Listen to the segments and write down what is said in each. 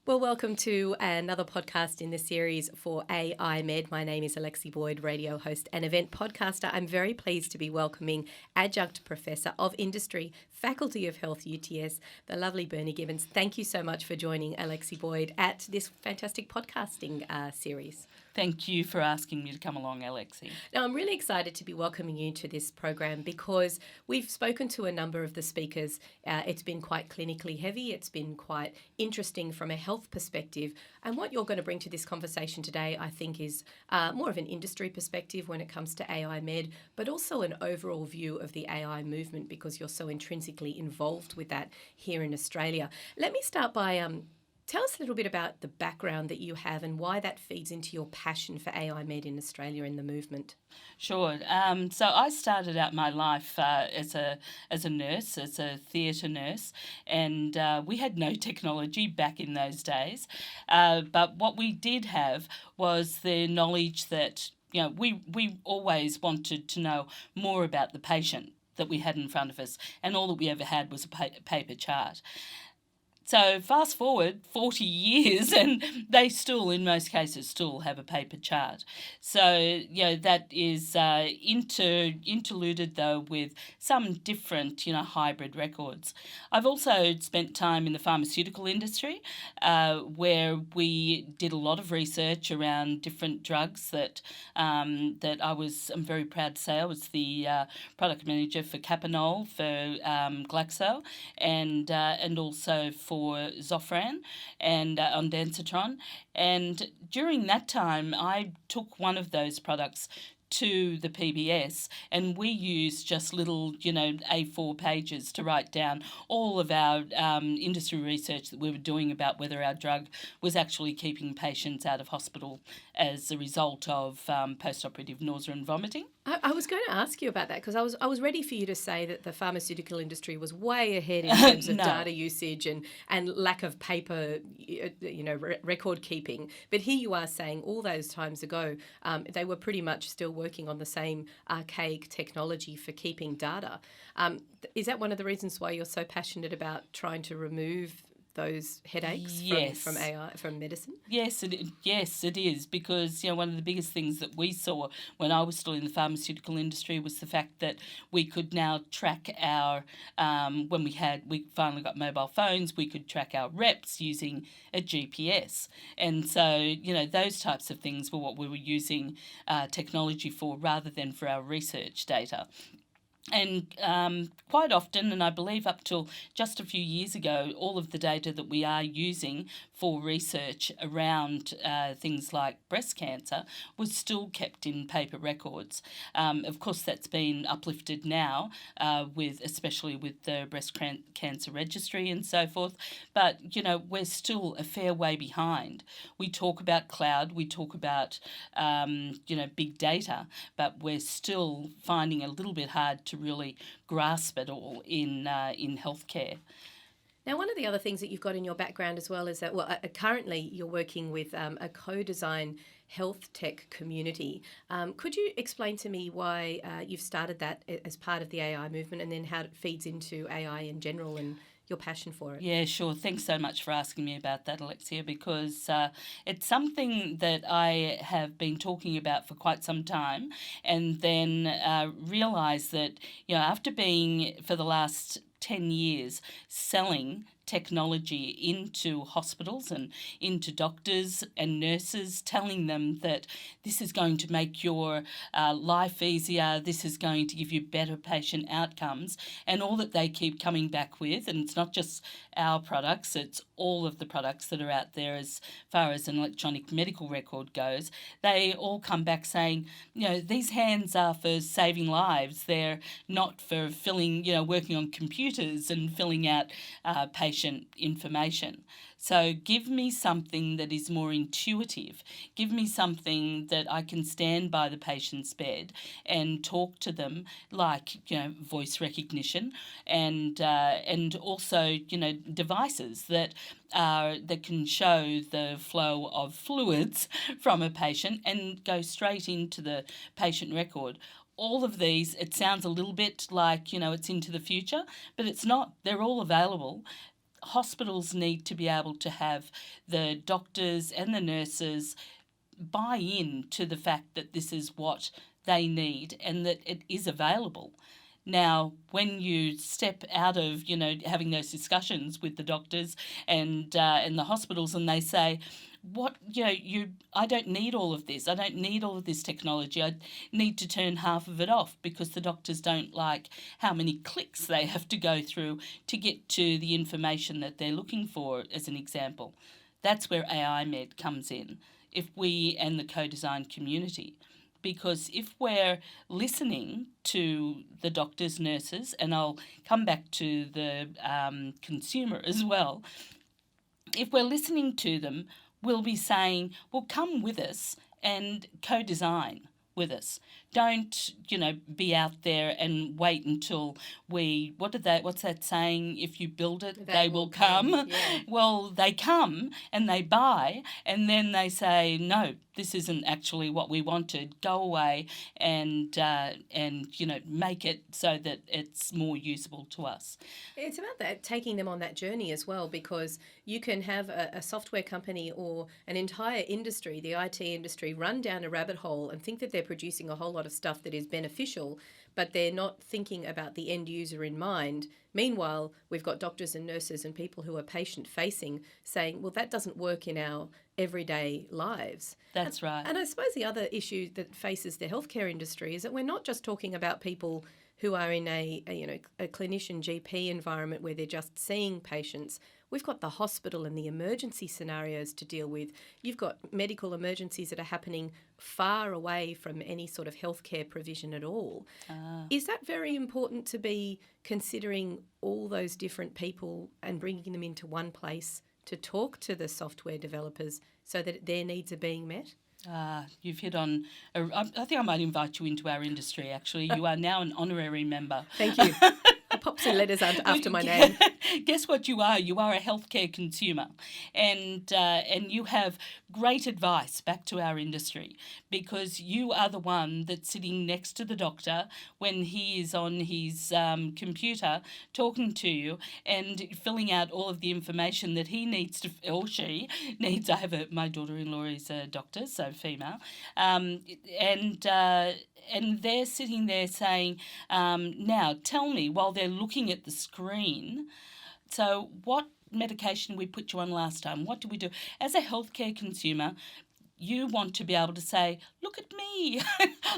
Well, welcome to another podcast in the series for AI Med. My name is Alexi Boyd, radio host and event podcaster. I'm very pleased to be welcoming Adjunct Professor of Industry, Faculty of Health, UTS, the lovely Berne Gibbons. Thank you so much for joining Alexi Boyd at this fantastic podcasting series. Thank you for asking me to come along, Alexi. Now, I'm really excited to be welcoming you to this program because we've spoken to a number of the speakers. It's been quite clinically heavy. It's been quite interesting from a health perspective. And what you're going to bring to this conversation today, I think, is more of an industry perspective when it comes to AI Med, but also an overall view of the AI movement because you're so intrinsically involved with that here in Australia. Let me start by tell us a little bit about the background that you have and why that feeds into your passion for AI Med in Australia and the movement. Sure. So I started out my life as a nurse, as a theatre nurse, and we had no technology back in those days. But what we did have was the knowledge that we always wanted to know more about the patient that we had in front of us, and all that we ever had was a paper chart. So fast forward 40 years and they still, in most cases, still have a paper chart. So, that is interluded, though, with some different, hybrid records. I've also spent time in the pharmaceutical industry where we did a lot of research around different drugs that I'm very proud to say I was the product manager for Capanol, for Glaxo, and also for Zofran and ondansetron. And during that time, I took one of those products to the PBS, and we used just little, A4 pages to write down all of our industry research that we were doing about whether our drug was actually keeping patients out of hospital as a result of post-operative nausea and vomiting. I was going to ask you about that because I was ready for you to say that the pharmaceutical industry was way ahead in terms of data usage and lack of paper, record keeping. But here you are saying all those times ago, they were pretty much still working on the same archaic technology for keeping data. Is that one of the reasons why you're so passionate about trying to remove those headaches from AI, from medicine? Yes, it is, because one of the biggest things that we saw when I was still in the pharmaceutical industry was the fact that we could now track our when we finally got mobile phones, we could track our reps using a GPS, and so those types of things were what we were using technology for rather than for our research data. And quite often, and I believe up till just a few years ago, all of the data that we are using for research around things like breast cancer was still kept in paper records. Of course, that's been uplifted now, especially with the breast cancer registry and so forth. But we're still a fair way behind. We talk about cloud, we talk about big data, but we're still finding it a little bit hard to really grasp it all in healthcare. Now, one of the other things that you've got in your background as well is that, currently you're working with a co-design health tech community. Could you explain to me why you've started that as part of the AI movement and then how it feeds into AI in general and your passion for it? Yeah, sure. Thanks so much for asking me about that, Alexia, because it's something that I have been talking about for quite some time, and then realised that, after being for the last 10 years selling technology into hospitals and into doctors and nurses, telling them that this is going to make your life easier, this is going to give you better patient outcomes, and all that they keep coming back with, and it's not just our products, it's all of the products that are out there as far as an electronic medical record goes, they all come back saying, these hands are for saving lives, they're not for working on computers and filling out patient information. So give me something that is more intuitive. Give me something that I can stand by the patient's bed and talk to them, like voice recognition, and also devices that can show the flow of fluids from a patient and go straight into the patient record. All of these, it sounds a little bit like, it's into the future, but it's not. They're all available. hospitals need to be able to have the doctors and the nurses buy in to the fact that this is what they need and that it is available. Now, when you step out of, having those discussions with the doctors and the hospitals, and they say, what, I don't need all of this. I don't need all of this technology. I need to turn half of it off because the doctors don't like how many clicks they have to go through to get to the information that they're looking for, as an example. That's where AI Med comes in, if we and the co-design community. Because if we're listening to the doctors, nurses, and I'll come back to the consumer as well, if we're listening to them, we'll be saying, well, come with us and co-design with us. Don't, be out there and wait until what's that saying? If you build it, they will come. Yeah. Well, they come and they buy, and then they say, no, this isn't actually what we wanted. Go away and make it so that it's more usable to us. It's about that, taking them on that journey as well, because you can have a software company or an entire industry, the IT industry, run down a rabbit hole and think that they're producing a whole lot of stuff that is beneficial, but they're not thinking about the end user in mind. Meanwhile, we've got doctors and nurses and people who are patient-facing saying, well, that doesn't work in our everyday lives. That's right. And I suppose the other issue that faces the healthcare industry is that we're not just talking about people who are in a clinician GP environment where they're just seeing patients. We've got the hospital and the emergency scenarios to deal with. You've got medical emergencies that are happening far away from any sort of healthcare provision at all. Is that very important to be considering all those different people and bringing them into one place to talk to the software developers so that their needs are being met? You've hit on, I think I might invite you into our industry, actually. You are now an honorary member. Thank you. I'll pop some letters after my name. Guess what you are? You are a healthcare consumer, and you have great advice back to our industry, because you are the one that's sitting next to the doctor when he is on his computer talking to you and filling out all of the information that he needs to, or she needs. I have my daughter-in-law is a doctor, so female, and they're sitting there saying, now tell me, while they're looking at the screen, so what medication we put you on last time? What do we do? As a healthcare consumer, you want to be able to say, look at me,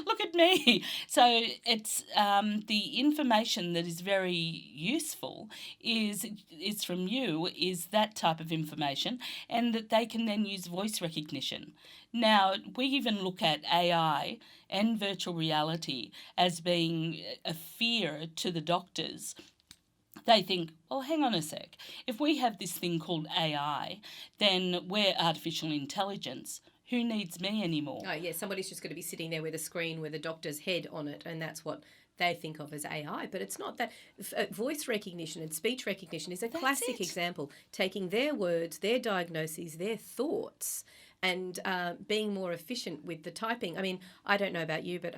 look at me. So it's the information that is very useful is from you, is that type of information, and that they can then use voice recognition. Now, we even look at AI and virtual reality as being a fear to the doctors. They think, well, hang on a sec. If we have this thing called AI, then we're artificial intelligence. Who needs me anymore? Oh, yeah, somebody's just going to be sitting there with a screen with a doctor's head on it, and that's what they think of as AI. But it's not that. Voice recognition and speech recognition is a classic example, taking their words, their diagnoses, their thoughts, and being more efficient with the typing. I mean, I don't know about you, but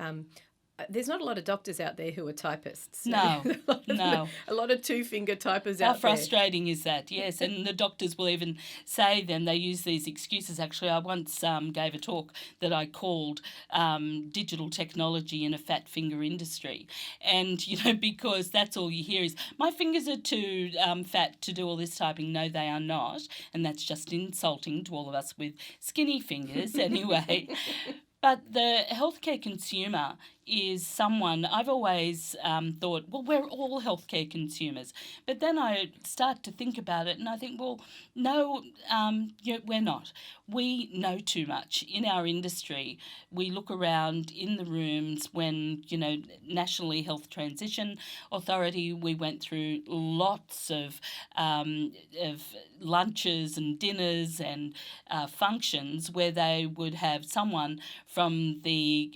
there's not a lot of doctors out there who are typists. No, no. A lot of two-finger typers How out there. How frustrating is that? Yes, and the doctors will even say then, they use these excuses. Actually, I once gave a talk that I called digital technology in a fat finger industry. And, because that's all you hear is, my fingers are too fat to do all this typing. No, they are not. And that's just insulting to all of us with skinny fingers anyway. But the healthcare consumer is someone, I've always thought, well, we're all healthcare consumers. But then I start to think about it and I think, well, no, we're not. We know too much in our industry. We look around in the rooms when, National Health Transition Authority, we went through lots of lunches and dinners and functions where they would have someone from the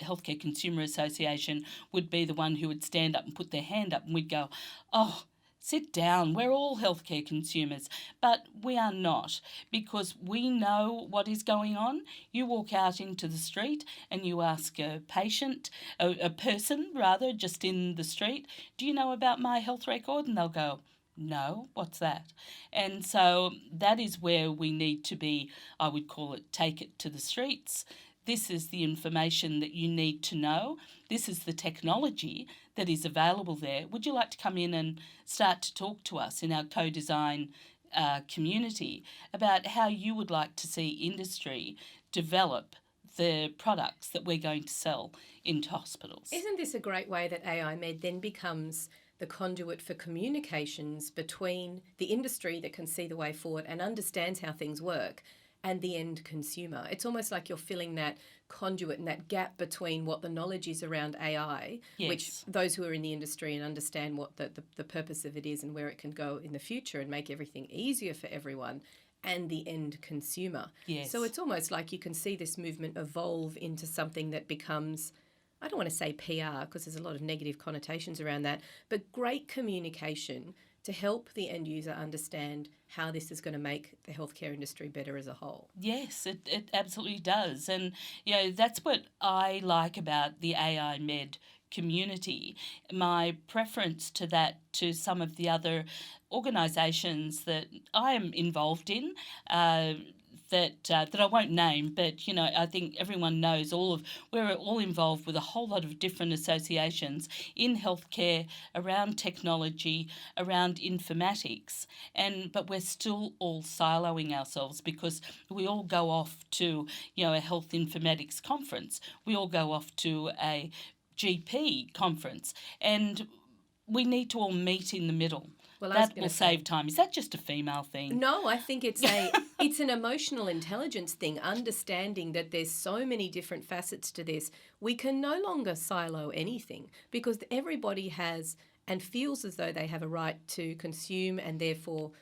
Healthcare Consumer Association would be the one who would stand up and put their hand up, and we'd go, oh, sit down, we're all healthcare consumers. But we are not, because we know what is going on. You walk out into the street and you ask a patient, a person rather, just in the street, do you know about my health record? And they'll go, No, what's that? And so that is where we need to be, I would call it, take it to the streets. This is the information that you need to know. This is the technology that is available there. Would you like to come in and start to talk to us in our co-design community about how you would like to see industry develop the products that we're going to sell into hospitals? Isn't this a great way that AI Med then becomes the conduit for communications between the industry that can see the way forward and understands how things work and the end consumer? It's almost like you're filling that conduit and that gap between what the knowledge is around AI, Yes. which those who are in the industry and understand what the purpose of it is and where it can go in the future and make everything easier for everyone, and the end consumer. Yes. So it's almost like you can see this movement evolve into something that becomes, I don't want to say PR because there's a lot of negative connotations around that, but great communication to help the end user understand how this is going to make the healthcare industry better as a whole. Yes, it absolutely does. And, that's what I like about the AI Med community. My preference to that, to some of the other organisations that I am involved in, that I won't name, but I think everyone knows we're all involved with a whole lot of different associations in healthcare, around technology, around informatics, but we're still all siloing ourselves because we all go off to a health informatics conference, we all go off to a GP conference, and we need to all meet in the middle. Well, that will save time. Is that just a female thing? No, I think it's an emotional intelligence thing, understanding that there's so many different facets to this. We can no longer silo anything because everybody has and feels as though they have a right to consume and therefore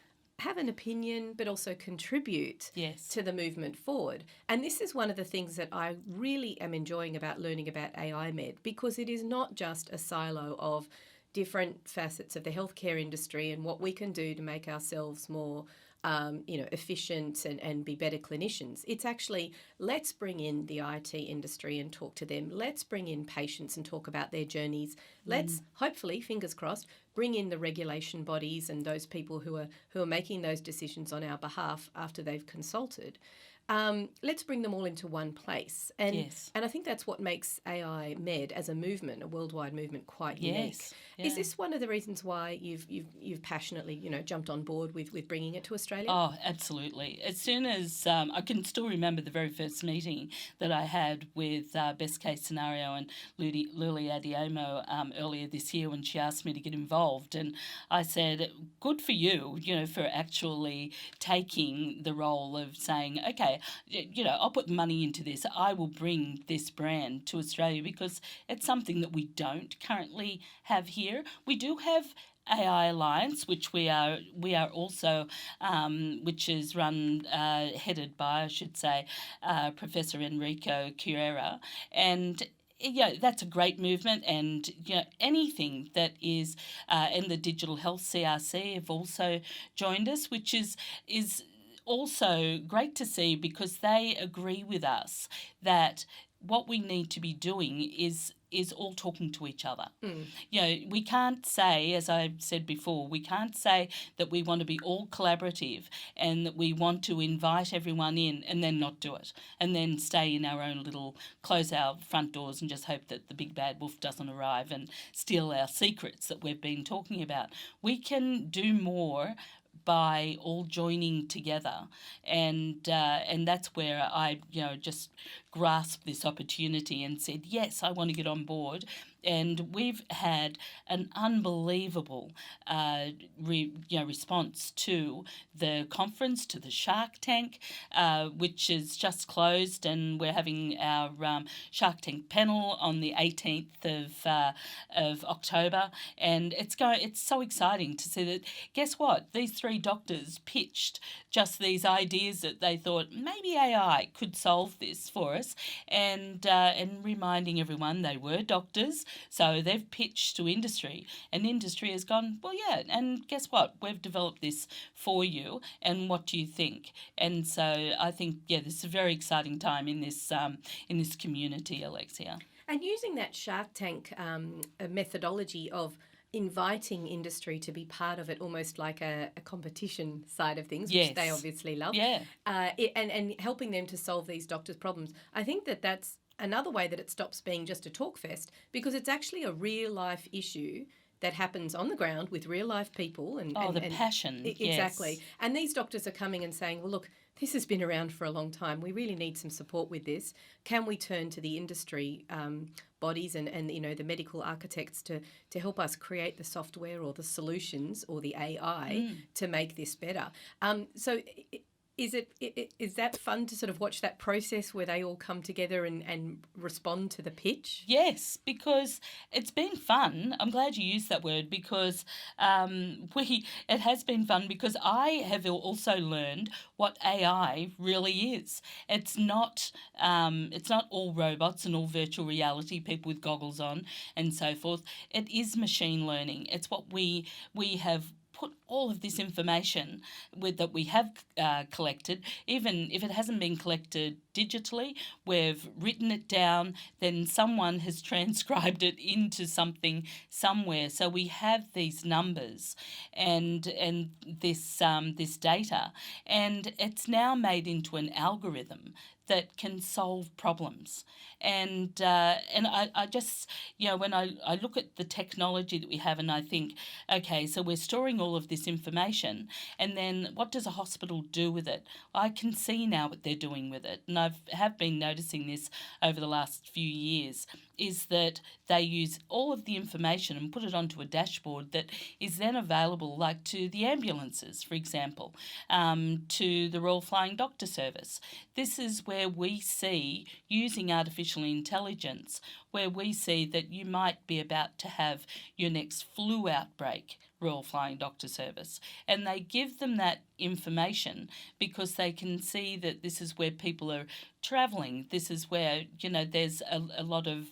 have an opinion but also contribute to the movement forward. And this is one of the things that I really am enjoying about learning about AI Med, because it is not just a silo of different facets of the healthcare industry and what we can do to make ourselves more efficient and be better clinicians. It's actually, let's bring in the IT industry and talk to them. Let's bring in patients and talk about their journeys. Let's hopefully, fingers crossed, bring in the regulation bodies and those people who are making those decisions on our behalf after they've consulted. Let's bring them all into one place. And I think that's what makes AI Med as a movement, a worldwide movement, quite unique. Yeah. Is this one of the reasons why you've passionately, jumped on board with bringing it to Australia? Oh, absolutely. As soon as I can still remember the very first meeting that I had with Best Case Scenario and Luli Adiomo earlier this year when she asked me to get involved. And I said, good for you, for actually taking the role of saying, okay, I'll put money into this. I will bring this brand to Australia because it's something that we don't currently have here. We do have AI Alliance, which we are also, which is headed by, I should say, Professor Enrico Chiera, and that's a great movement, and anything that is, and the Digital Health CRC have also joined us, which is also great to see because they agree with us that what we need to be doing is all talking to each other. We can't say, as I've said before, we can't say that we want to be all collaborative and that we want to invite everyone in and then not do it and then stay in our own little, close our front doors and just hope that the big bad wolf doesn't arrive and steal our secrets that we've been talking about. We can do more by all joining together, and that's where I just grasped this opportunity and said, yes, I want to get on board. And we've had an unbelievable response to the conference, to the Shark Tank, which is just closed, and we're having our Shark Tank panel on the 18th of October, and it's so exciting to see that. Guess what? These three doctors pitched just these ideas that they thought maybe AI could solve this for us, and reminding everyone they were doctors. So they've pitched to industry, and industry has gone, well, yeah, and guess what? We've developed this for you, and what do you think? And so I think, this is a very exciting time in this community, Alexia. And using that Shark Tank methodology of inviting industry to be part of it, almost like a competition side of things, which they Yes. obviously love, Yeah. and helping them to solve these doctors' problems. I think that that's another way that it stops being just a talk fest, because it's actually a real life issue that happens on the ground with real life people. Oh, the passion. Exactly. Yes. And these doctors are coming and saying, well, look, this has been around for a long time. We really need some support with this. Can we turn to the industry bodies and the medical architects to help us create the software or the solutions or the AI to make this better? So is that fun to sort of watch that process where they all come together and respond to the pitch? Yes, because it's been fun. I'm glad you used that word, because it has been fun, because I have also learned what AI really is. It's not all robots and all virtual reality, people with goggles on and so forth. It is machine learning. It's what we have put all of this information that we have collected, even if it hasn't been collected digitally, we've written it down, then someone has transcribed it into something somewhere. So we have these numbers and this data, and it's now made into an algorithm that can solve problems. And I just, when I look at the technology that we have, and I think, okay, so we're storing all of this information, and then what does a hospital do with it? I can see now what they're doing with it, and have been noticing this over the last few years, is that they use all of the information and put it onto a dashboard that is then available, like to the ambulances, for example, to the Royal Flying Doctor Service. This is where we see, using artificial intelligence, where we see that you might be about to have your next flu outbreak, Royal Flying Doctor Service. And they give them that information because they can see that this is where people are travelling. This is where, there's a lot of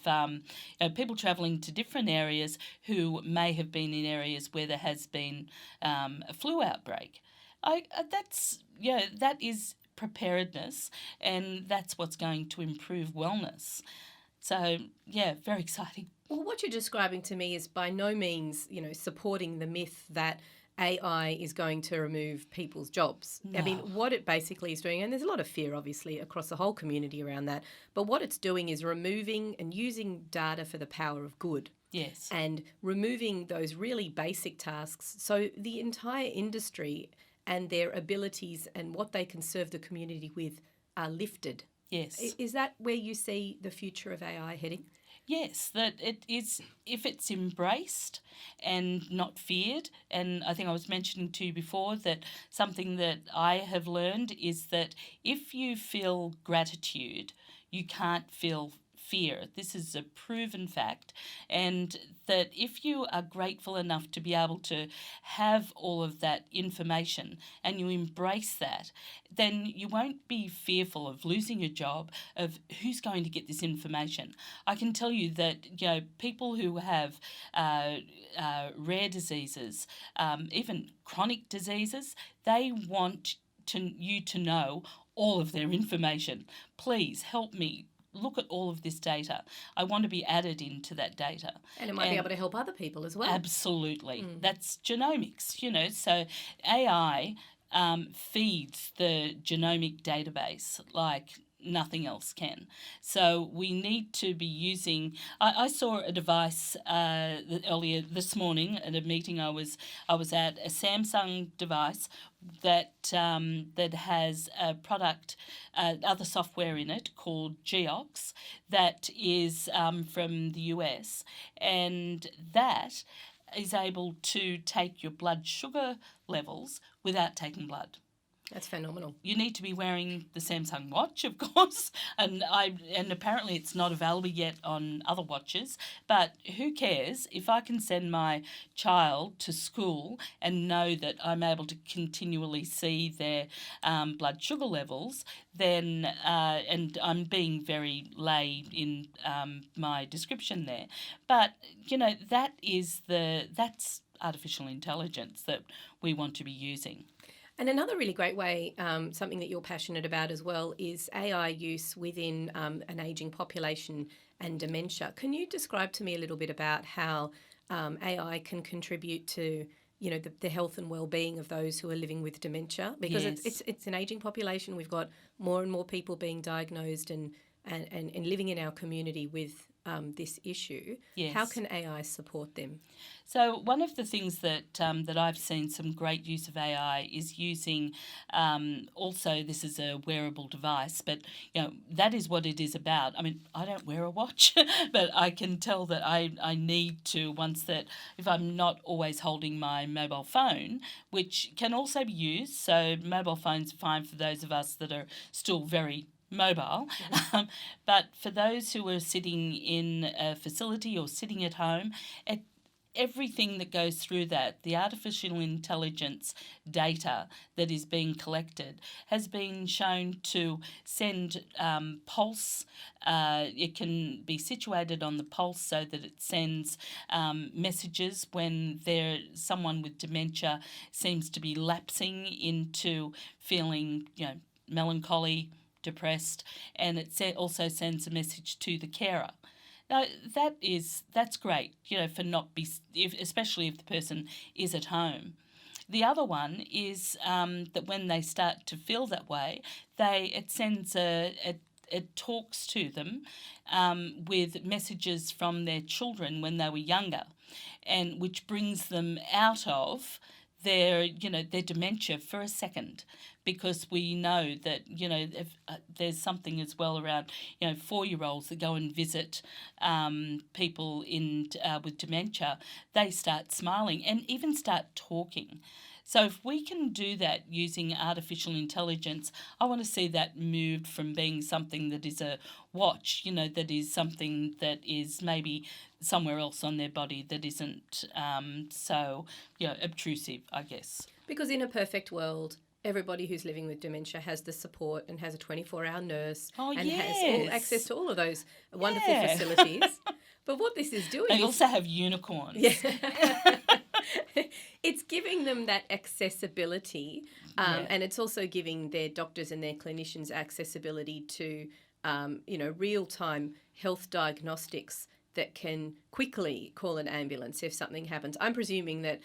people travelling to different areas who may have been in areas where there has been a flu outbreak. That is preparedness, and that's what's going to improve wellness. So, very exciting. Well, what you're describing to me is by no means, supporting the myth that AI is going to remove people's jobs. No. I mean, what it basically is doing, and there's a lot of fear, obviously, across the whole community around that, but what it's doing is removing and using data for the power of good. Yes. And removing those really basic tasks. So the entire industry and their abilities and what they can serve the community with are lifted. Yes. Is that where you see the future of AI heading? Yes, that it is, if it's embraced and not feared. And I think I was mentioning to you before that something that I have learned is that if you feel gratitude, you can't feel fear. This is a proven fact, and that if you are grateful enough to be able to have all of that information and you embrace that, then you won't be fearful of losing your job, of who's going to get this information. I can tell you that people who have rare diseases, even chronic diseases, they want you to know all of their information. Please help me look at all of this data. I want to be added into that data. And it might be able to help other people as well. Absolutely. That's genomics, So AI feeds the genomic database like nothing else can. So we need to be using. I saw a device earlier this morning at a meeting I was at, a Samsung device that has a product, other software in it called Geox, that is from the US, and that is able to take your blood sugar levels without taking blood. That's phenomenal. You need to be wearing the Samsung watch, of course, and apparently it's not available yet on other watches, but who cares? If I can send my child to school and know that I'm able to continually see their blood sugar levels, then, and I'm being very lay in my description there, but, that's artificial intelligence that we want to be using. And another really great way, something that you're passionate about as well, is AI use within an ageing population and dementia. Can you describe to me a little bit about how AI can contribute to the health and well-being of those who are living with dementia, because Yes. it's an aging population. We've got more and more people being diagnosed and living in our community with this issue. How Yes. can AI support them? So one of the things that I've seen some great use of AI is using. Also, this is a wearable device, but that is what it is about. I mean, I don't wear a watch, but I can tell that I need to once that if I'm not always holding my mobile phone, which can also be used. So mobile phones are fine for those of us that are still very mobile. But for those who are sitting in a facility or sitting at home, it everything that goes through that, the artificial intelligence data that is being collected, has been shown to send pulse. It can be situated on the pulse so that it sends messages when someone with dementia seems to be lapsing into feeling, melancholy, depressed, and it also sends a message to the carer. Now, that's great, for not be, especially if the person is at home. The other one is that when they start to feel that way, it sends it talks to them with messages from their children when they were younger, and which brings them out of their dementia for a second, because we know that if, there's something as well around 4-year-olds that go and visit people with dementia. They start smiling and even start talking. So if we can do that using artificial intelligence, I want to see that moved from being something that is a watch, that is something that is maybe somewhere else on their body that isn't so obtrusive, I guess. Because in a perfect world, everybody who's living with dementia has the support and has a 24-hour nurse Oh, and has all access yes. to all of those wonderful Yeah. facilities. But what this is doing They is also have unicorns. yeah. It's giving them that accessibility, Yeah. and it's also giving their doctors and their clinicians accessibility to real-time health diagnostics that can quickly call an ambulance if something happens. I'm presuming that,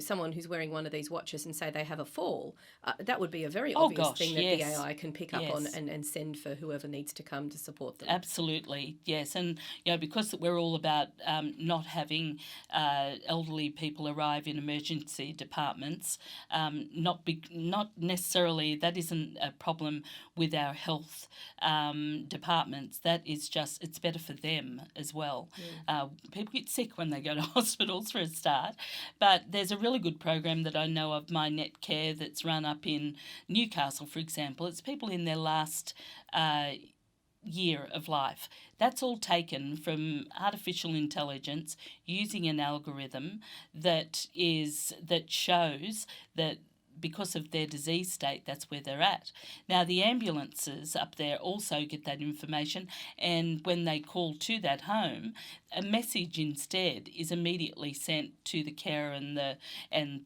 someone who's wearing one of these watches and say they have a fall, that would be a very Oh obvious gosh, thing that the yes. AI can pick up on Yes. and send for whoever needs to come to support them. Absolutely, yes, and because we're all about not having elderly people arrive in emergency departments, not necessarily that isn't a problem with our health departments. That is just it's better for them as well. People get sick when they go to hospitals for a start, but there's a really good program that I know of, My Net Care, that's run up in Newcastle, for example. It's people in their last year of life. That's all taken from artificial intelligence using an algorithm that shows that because of their disease state, that's where they're at. Now, the ambulances up there also get that information, and when they call to that home, a message instead is immediately sent to the carer and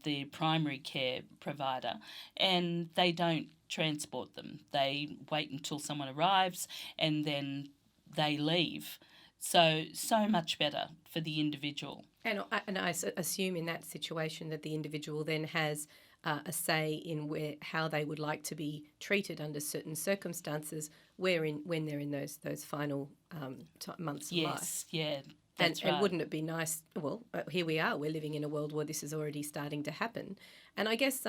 the primary care provider, and they don't transport them. They wait until someone arrives and then they leave. So much better for the individual. And I assume in that situation that the individual then has a say in how they would like to be treated under certain circumstances, when they're in those final months of life. Yes, yeah, that's right. And wouldn't it be nice? Well, here we are. We're living in a world where this is already starting to happen, and I guess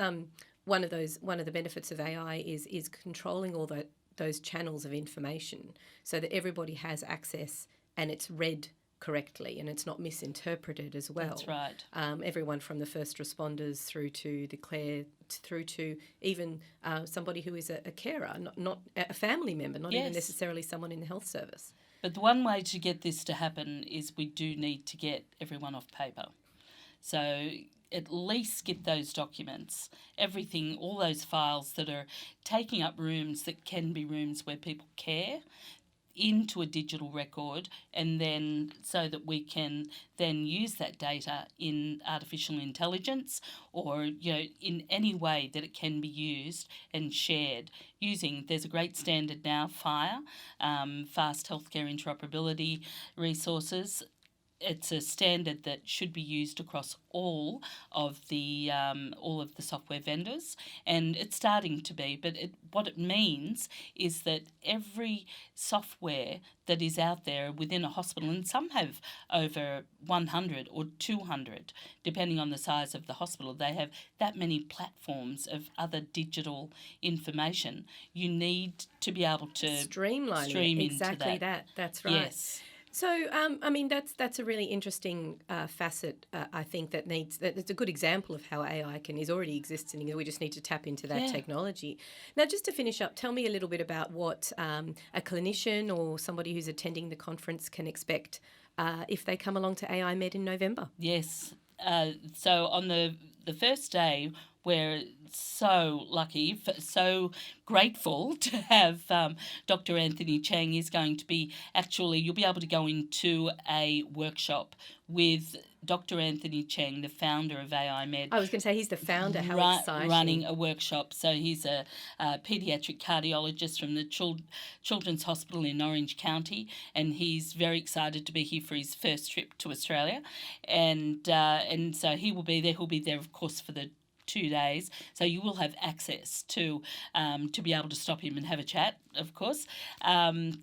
one of the benefits of AI is controlling all those channels of information so that everybody has access and it's read correctly and it's not misinterpreted as well. That's right. Everyone from the first responders through to through to even somebody who is a carer, not a family member, not even necessarily someone in the health service. But the one way to get this to happen is we do need to get everyone off paper. So at least get those documents, everything, all those files that are taking up rooms that can be rooms where people care, into a digital record, and then so that we can then use that data in artificial intelligence or in any way that it can be used and shared using. There's a great standard now, FHIR, Fast Healthcare Interoperability Resources. it's a standard that should be used across all of the software vendors, and it's starting to be. But what it means is that every software that is out there within a hospital, and some have over 100 or 200, depending on the size of the hospital, they have that many platforms of other digital information. You need to be able to streamline stream it. into Exactly that. That's right. Yes. So, I mean, that's a really interesting facet. I think it's a good example of how AI is already existing. We just need to tap into that technology. Now, just to finish up, tell me a little bit about what a clinician or somebody who's attending the conference can expect if they come along to AI Med in November. Yes. So on the first day, we're so lucky, so grateful to have Dr. Anthony Cheng. Is going to be you'll be able to go into a workshop with Dr. Anthony Cheng, the founder of AI Med. I was going to say he's the founder. How exciting. Running a workshop. So he's a paediatric cardiologist from the Children's Hospital in Orange County, and he's very excited to be here for his first trip to Australia. And so he will be there. He'll be there, of course, for the 2 days, so you will have access to be able to stop him and have a chat, of course, and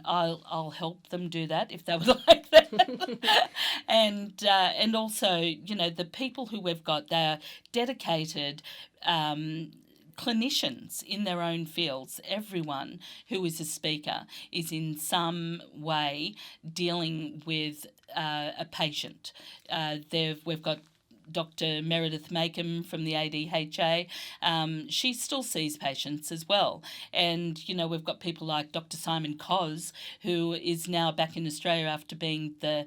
I'll help them do that if they would like that. and also, the people who we've got, they're dedicated clinicians in their own fields. Everyone who is a speaker is in some way dealing with a patient. We've got Dr. Meredith Makem from the ADHA. She still sees patients as well. And, we've got people like Dr. Simon Koz, who is now back in Australia after being the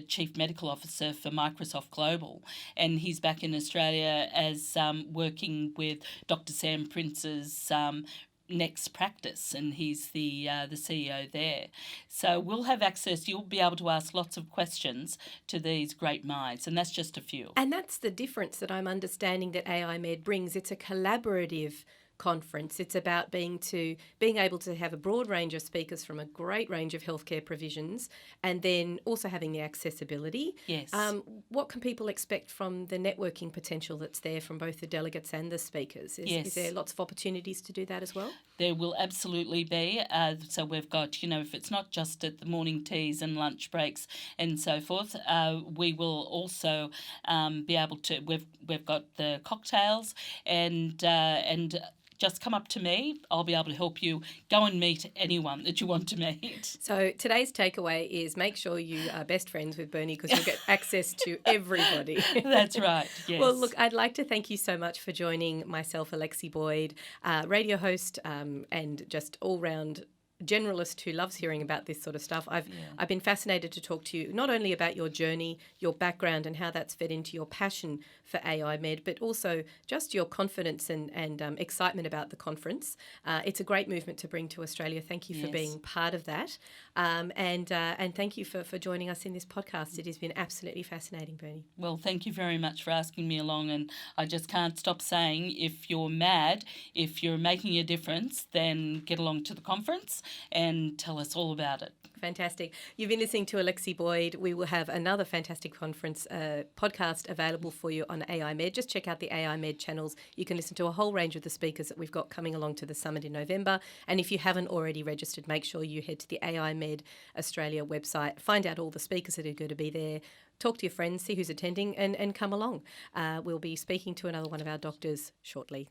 Chief Medical Officer for Microsoft Global. And he's back in Australia as working with Dr. Sam Prince's Next Practice, and he's the CEO there. So we'll have access. You'll be able to ask lots of questions to these great minds, and that's just a few. And that's the difference that I'm understanding that AI Med brings. It's a collaborative conference. It's about being able to have a broad range of speakers from a great range of healthcare provisions, and then also having the accessibility. Yes. What can people expect from the networking potential that's there from both the delegates and the speakers? Is there lots of opportunities to do that as well? There will absolutely be. So we've got, if it's not just at the morning teas and lunch breaks and so forth, we will also be able to. We've got the cocktails and just come up to me. I'll be able to help you go and meet anyone that you want to meet. So today's takeaway is make sure you are best friends with Berne, because you'll get access to everybody. That's right, yes. Well, look, I'd like to thank you so much for joining myself, Alexi Boyd, radio host and just all-round generalist who loves hearing about this sort of stuff. I've been fascinated to talk to you not only about your journey, your background and how that's fed into your passion for AI Med, but also just your confidence and excitement about the conference. It's a great movement to bring to Australia. Thank you for being part of that. And thank you for joining us in this podcast. It has been absolutely fascinating, Berne. Well, thank you very much for asking me along, and I just can't stop saying, if you're mad, if you're making a difference, then get along to the conference and tell us all about it. Fantastic. You've been listening to Alexi Boyd. We will have another fantastic conference podcast available for you on AI Med. Just check out the AI Med channels. You can listen to a whole range of the speakers that we've got coming along to the summit in November. And if you haven't already registered, make sure you head to the AI Med Australia website, find out all the speakers that are going to be there, talk to your friends, see who's attending, and come along. We'll be speaking to another one of our doctors shortly.